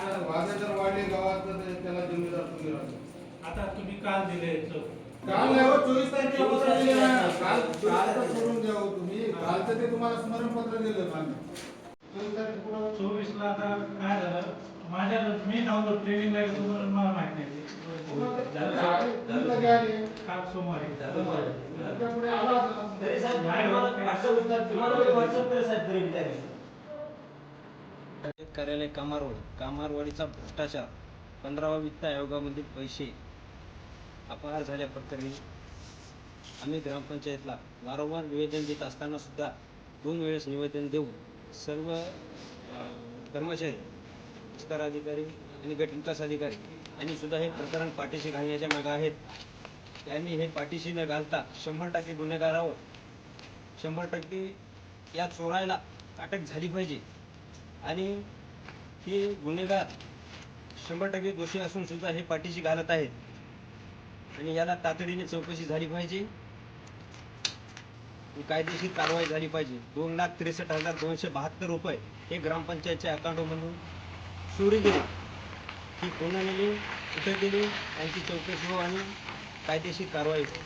वादळ जर वाढले गावात तर त्याला जिम्मेदार तुम्ही राहता. आता तुम्ही काल दिले काल नाही हो, 24 तारखेला पत्र दिलं ना. काल सोडून द्या हो तुम्ही. कालचं ते तुम्हाला स्मरणपत्र दिलं आम्ही. 24 तारखेला 24 ला आता काय झालं माझ्या मी नव्हतो ट्रेनिंगला गेलो म्हणून मला माहित नाही काल सोमवारी त्यामुळे आला असेल. तरी साहेब तुम्हाला व्हॉट्सअप तरी साहेब तरी विचारले कार्यालय कामारवाडीचा भ्रष्टाचार 15वा वित्त आयोगामधील पैसे अपहार झाल्याप्रकरणी आम्ही ग्रामपंचायतला वारंवार निवेदन देत असताना सुद्धा 2 वेळेस निवेदन देऊन सर्व कर्मचारी विस्तार अधिकारी आणि गट विकास अधिकारी यांनी सुद्धा हे प्रकरण पाठीशी घालण्याच्या मागे आहेत. त्यांनी हे पाठीशी न घालता 100% गुन्हेगारावर 100% या चोरायला अटक झाली पाहिजे आणि हे गुन्हेगार 100% दोषी असून सुद्धा हे पाठीशी घालत आहेत आणि याला तातडीने चौकशी झाली पाहिजे. कायदेशीर कारवाई झाली पाहिजे. 2,63,272 रुपये हे ग्रामपंचायतच्या अकाउंटमधून चोरी गेले. ही कोणाने कुठे गेली यांची चौकशी हो आणि कायदेशीर कारवाई हो.